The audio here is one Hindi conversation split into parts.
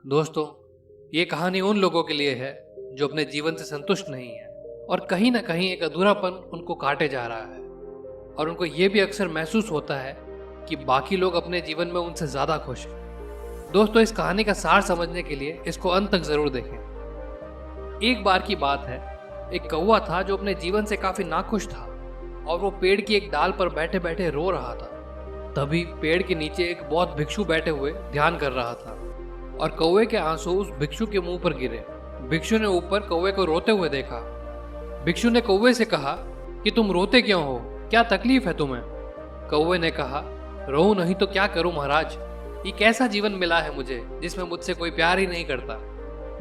दोस्तों, ये कहानी उन लोगों के लिए है जो अपने जीवन से संतुष्ट नहीं है और कहीं ना कहीं एक अधूरापन उनको काटे जा रहा है और उनको ये भी अक्सर महसूस होता है कि बाकी लोग अपने जीवन में उनसे ज़्यादा खुश हैं। दोस्तों, इस कहानी का सार समझने के लिए इसको अंत तक ज़रूर देखें। एक बार की बात है, एक कौवा था जो अपने जीवन से काफ़ी नाखुश था और वो पेड़ की एक डाल पर बैठे बैठे रो रहा था। तभी पेड़ के नीचे एक बौद्ध भिक्षु बैठे हुए ध्यान कर रहा था और कौवे के आंसू उस भिक्षु के मुंह पर गिरे। भिक्षु ने ऊपर कौवे को रोते हुए देखा। भिक्षु ने कौवे से कहा कि तुम रोते क्यों हो, क्या तकलीफ है तुम्हें? कौवे ने कहा, रोऊं नहीं तो क्या करूं महाराज, ये कैसा जीवन मिला है मुझे जिसमें मुझसे कोई प्यार ही नहीं करता।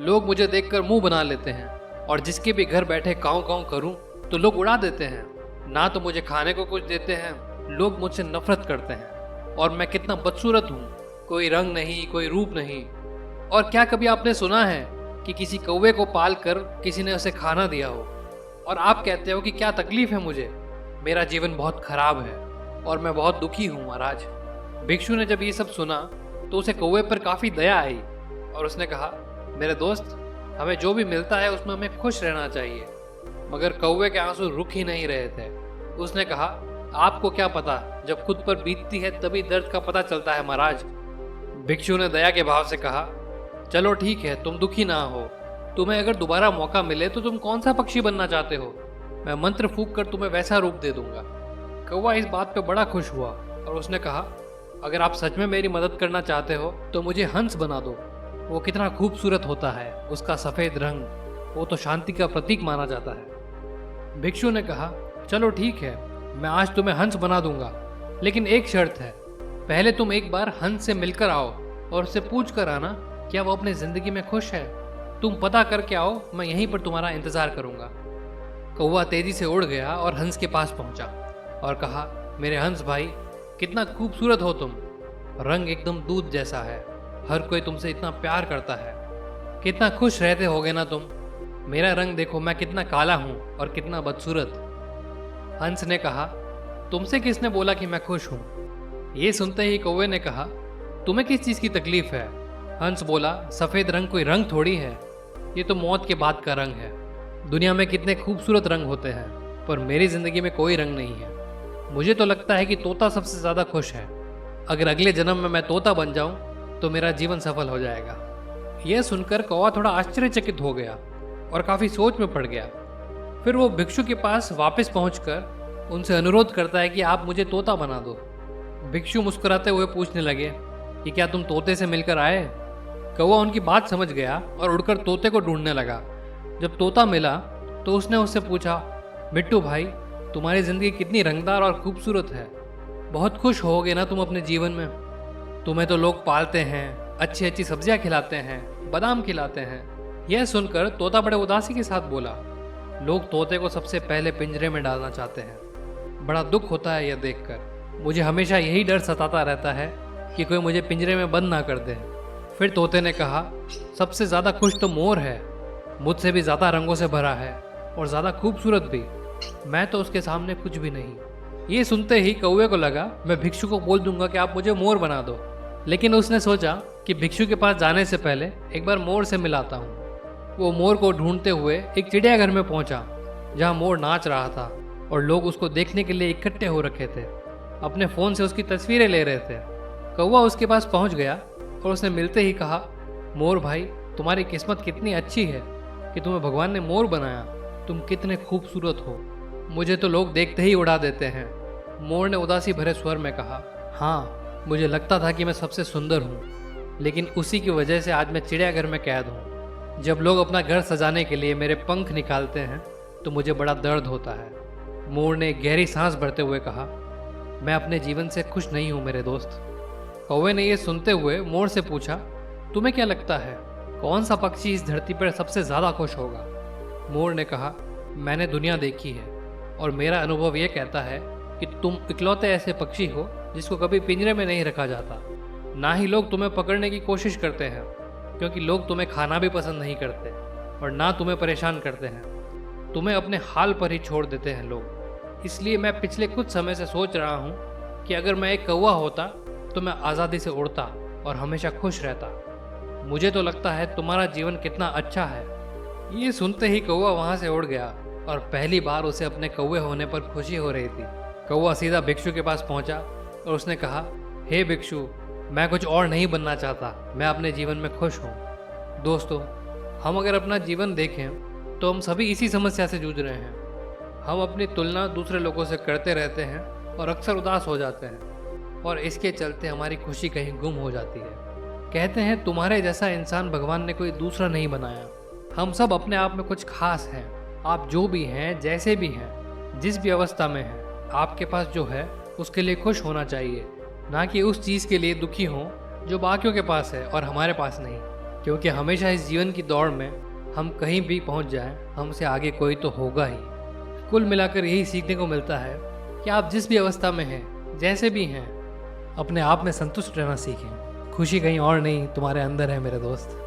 लोग मुझे देखकर मुंह बना लेते हैं और जिसके भी घर बैठे काँव काँव करूं तो लोग उड़ा देते हैं। ना तो मुझे खाने को कुछ देते हैं, लोग मुझसे नफरत करते हैं और मैं कितना बदसूरत हूँ, कोई रंग नहीं, कोई रूप नहीं। और क्या कभी आपने सुना है कि किसी कौवे को पाल कर किसी ने उसे खाना दिया हो और आप कहते हो कि क्या तकलीफ है मुझे, मेरा जीवन बहुत खराब है और मैं बहुत दुखी हूँ महाराज। भिक्षु ने जब ये सब सुना तो उसे कौवे पर काफ़ी दया आई और उसने कहा, मेरे दोस्त, हमें जो भी मिलता है उसमें हमें खुश रहना चाहिए। मगर कौवे के आंसू रुक ही नहीं रहे थे। उसने कहा, आपको क्या पता, जब खुद पर बीतती है तभी दर्द का पता चलता है महाराज। भिक्षु ने दया के भाव से कहा, चलो ठीक है, तुम दुखी ना हो। तुम्हें अगर दोबारा मौका मिले तो तुम कौन सा पक्षी बनना चाहते हो? मैं मंत्र फूंक कर तुम्हें वैसा रूप दे दूंगा। कौवा इस बात पे बड़ा खुश हुआ और उसने कहा, अगर आप सच में मेरी मदद करना चाहते हो तो मुझे हंस बना दो। वो कितना खूबसूरत होता है, उसका सफ़ेद रंग, वो तो शांति का प्रतीक माना जाता है। भिक्षु ने कहा, चलो ठीक है, मैं आज तुम्हें हंस बना दूंगा, लेकिन एक शर्त है, पहले तुम एक बार हंस से मिलकर आओ और उससे पूछ कर आना क्या वो अपनी जिंदगी में खुश है। तुम पता करके आओ, मैं यहीं पर तुम्हारा इंतजार करूंगा। कौवा तेजी से उड़ गया और हंस के पास पहुंचा और कहा, मेरे हंस भाई, कितना खूबसूरत हो तुम, रंग एकदम दूध जैसा है, हर कोई तुमसे इतना प्यार करता है, कितना खुश रहते होगे ना तुम। मेरा रंग देखो, मैं कितना काला हूँ और कितना बदसूरत। हंस ने कहा, तुमसे किसने बोला कि मैं खुश हूँ? ये सुनते ही कौवे ने कहा, तुम्हें किस चीज़ की तकलीफ है? हंस बोला, सफ़ेद रंग कोई रंग थोड़ी है, ये तो मौत के बाद का रंग है। दुनिया में कितने खूबसूरत रंग होते हैं, पर मेरी ज़िंदगी में कोई रंग नहीं है। मुझे तो लगता है कि तोता सबसे ज़्यादा खुश है। अगर अगले जन्म में मैं तोता बन जाऊं तो मेरा जीवन सफल हो जाएगा। यह सुनकर कौवा थोड़ा आश्चर्यचकित हो गया और काफ़ी सोच में पड़ गया। फिर वो भिक्षु के पास वापस पहुंचकर उनसे अनुरोध करता है कि आप मुझे तोता बना दो। भिक्षु मुस्कुराते हुए पूछने लगे कि क्या तुम तोते से मिलकर आए? कौवा उनकी बात समझ गया और उड़कर तोते को ढूंढने लगा। जब तोता मिला तो उसने उससे पूछा, मिट्टू भाई, तुम्हारी ज़िंदगी कितनी रंगदार और खूबसूरत है, बहुत खुश होगे ना तुम अपने जीवन में। तुम्हें तो लोग पालते हैं, अच्छी अच्छी सब्जियां खिलाते हैं, बादाम खिलाते हैं। यह सुनकर तोता बड़े उदासी के साथ बोला, लोग तोते को सबसे पहले पिंजरे में डालना चाहते हैं। बड़ा दुख होता है यह देखकर। मुझे हमेशा यही डर सताता रहता है कि कोई मुझे पिंजरे में बंद ना कर दे। फिर तोते ने कहा, सबसे ज़्यादा खुश तो मोर है, मुझसे भी ज़्यादा रंगों से भरा है और ज़्यादा खूबसूरत भी। मैं तो उसके सामने कुछ भी नहीं। ये सुनते ही कौवे को लगा, मैं भिक्षु को बोल दूंगा कि आप मुझे मोर बना दो। लेकिन उसने सोचा कि भिक्षु के पास जाने से पहले एक बार मोर से मिलाता हूँ। वो मोर को ढूंढते हुए एक चिड़ियाघर में पहुँचा जहाँ मोर नाच रहा था और लोग उसको देखने के लिए इकट्ठे हो रखे थे, अपने फ़ोन से उसकी तस्वीरें ले रहे थे। कौवा उसके पास पहुँच गया और उसने मिलते ही कहा, मोर भाई, तुम्हारी किस्मत कितनी अच्छी है कि तुम्हें भगवान ने मोर बनाया। तुम कितने खूबसूरत हो, मुझे तो लोग देखते ही उड़ा देते हैं। मोर ने उदासी भरे स्वर में कहा, हाँ, मुझे लगता था कि मैं सबसे सुंदर हूँ, लेकिन उसी की वजह से आज मैं चिड़ियाघर में कैद हूँ। जब लोग अपना घर सजाने के लिए मेरे पंख निकालते हैं तो मुझे बड़ा दर्द होता है। मोर ने गहरी सांस भरते हुए कहा, मैं अपने जीवन से खुश नहीं हूँ मेरे दोस्त। कौवे ने यह सुनते हुए मोर से पूछा, तुम्हें क्या लगता है कौन सा पक्षी इस धरती पर सबसे ज़्यादा खुश होगा? मोर ने कहा, मैंने दुनिया देखी है और मेरा अनुभव यह कहता है कि तुम इकलौते ऐसे पक्षी हो जिसको कभी पिंजरे में नहीं रखा जाता। ना ही लोग तुम्हें पकड़ने की कोशिश करते हैं, क्योंकि लोग तुम्हें खाना भी पसंद नहीं करते और ना तुम्हें परेशान करते हैं। तुम्हें अपने हाल पर ही छोड़ देते हैं लोग। इसलिए मैं पिछले कुछ समय से सोच रहा हूँ कि अगर मैं एक कौवा होता तो मैं आज़ादी से उड़ता और हमेशा खुश रहता। मुझे तो लगता है तुम्हारा जीवन कितना अच्छा है। ये सुनते ही कौवा वहां से उड़ गया और पहली बार उसे अपने कौवे होने पर खुशी हो रही थी। कौवा सीधा भिक्षु के पास पहुंचा और उसने कहा, हे भिक्षु, मैं कुछ और नहीं बनना चाहता, मैं अपने जीवन में खुश हूँ। दोस्तों, हम अगर अपना जीवन देखें तो हम सभी इसी समस्या से जूझ रहे हैं। हम अपनी तुलना दूसरे लोगों से करते रहते हैं और अक्सर उदास हो जाते हैं, और इसके चलते हमारी खुशी कहीं गुम हो जाती है। कहते हैं तुम्हारे जैसा इंसान भगवान ने कोई दूसरा नहीं बनाया। हम सब अपने आप में कुछ खास हैं। आप जो भी हैं, जैसे भी हैं, जिस भी अवस्था में हैं, आपके पास जो है उसके लिए खुश होना चाहिए, ना कि उस चीज़ के लिए दुखी हों जो बाकियों के पास है और हमारे पास नहीं। क्योंकि हमेशा इस जीवन की दौड़ में हम कहीं भी पहुंच जाएं, हमसे आगे कोई तो होगा ही। कुल मिलाकर यही सीखने को मिलता है कि आप जिस भी अवस्था में हैं, जैसे भी हैं, अपने आप में संतुष्ट रहना सीखें। खुशी कहीं और नहीं, तुम्हारे अंदर है मेरे दोस्त।